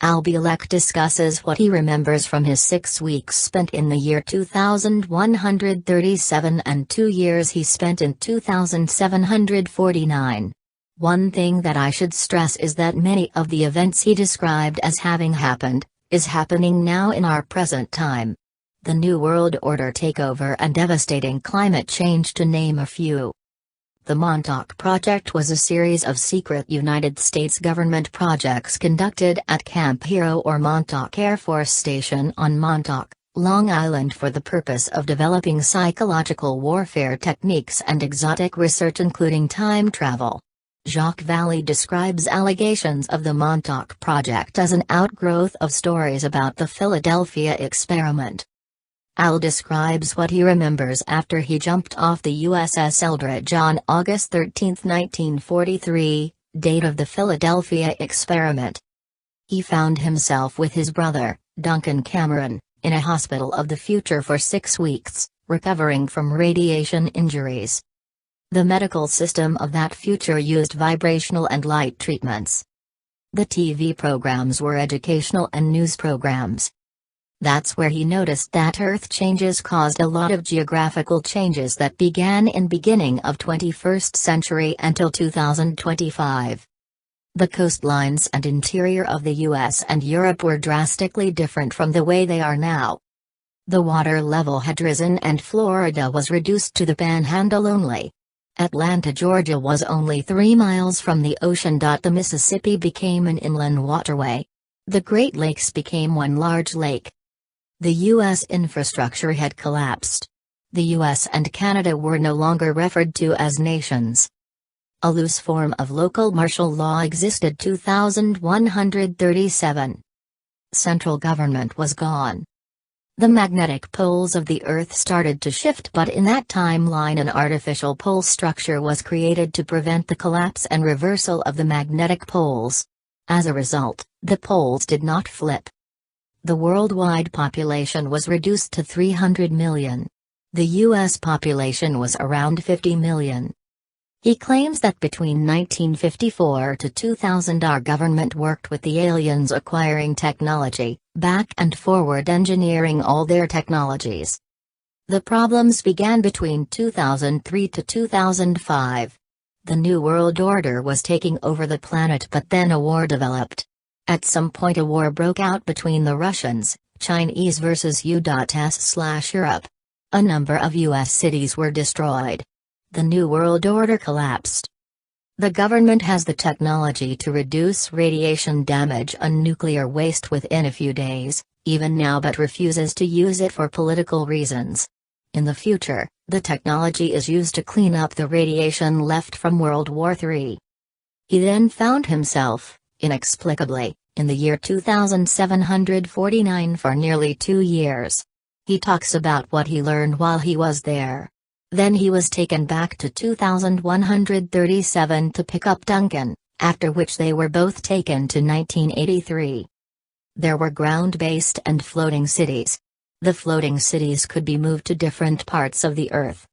Albiolek discusses what he remembers from his 6 weeks spent in the year 2137 and 2 years he spent in 2749. One thing that I should stress is that many of the events he described as having happened, is happening now in our present time. The New World Order takeover and devastating climate change to name a few. The Montauk Project was a series of secret United States government projects conducted at Camp Hero or Montauk Air Force Station on Montauk, Long Island for the purpose of developing psychological warfare techniques and exotic research including time travel. Jacques Vallée describes allegations of the Montauk Project as an outgrowth of stories about the Philadelphia experiment. Al describes what he remembers after he jumped off the USS Eldridge on August 13, 1943, date of the Philadelphia experiment. He found himself with his brother, Duncan Cameron, in a hospital of the future for 6 weeks, recovering from radiation injuries. The medical system of that future used vibrational and light treatments. The TV programs were educational and news programs. That's where he noticed that Earth changes caused a lot of geographical changes that began in beginning of 21st century until 2025. The coastlines and interior of the US and Europe were drastically different from the way they are now. The water level had risen and Florida was reduced to the panhandle only. Atlanta, Georgia was only 3 miles from the ocean. The Mississippi became an inland waterway. The Great Lakes became one large lake. The U.S. infrastructure had collapsed. The U.S. and Canada were no longer referred to as nations. A loose form of local martial law existed 2137. Central government was gone. The magnetic poles of the Earth started to shift, but in that timeline an artificial pole structure was created to prevent the collapse and reversal of the magnetic poles. As a result, the poles did not flip. The worldwide population was reduced to 300 million. The U.S. population was around 50 million. He claims that between 1954 to 2000 our government worked with the aliens acquiring technology, back and forward engineering all their technologies. The problems began between 2003 to 2005. The New World Order was taking over the planet, but then a war developed. At some point a war broke out between the Russians, Chinese versus US/Europe. A number of US cities were destroyed. The New World Order collapsed. The government has the technology to reduce radiation damage and nuclear waste within a few days, even now, but refuses to use it for political reasons. In the future, the technology is used to clean up the radiation left from World War III. He then found himself, inexplicably, in the year 2749 for nearly 2 years. He talks about what he learned while he was there. Then he was taken back to 2137 to pick up Duncan, after which they were both taken to 1983. There were ground-based and floating cities. The floating cities could be moved to different parts of the Earth.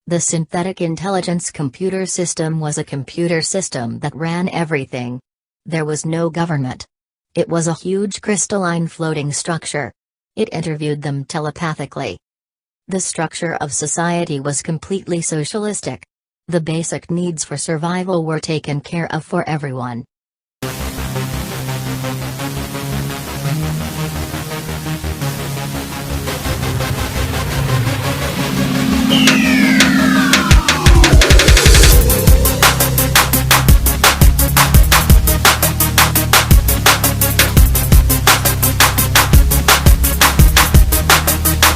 The synthetic intelligence computer system was a computer system that ran everything. There was no government. It was a huge crystalline floating structure. It interviewed them telepathically. The structure of society was completely socialistic. The basic needs for survival were taken care of for everyone.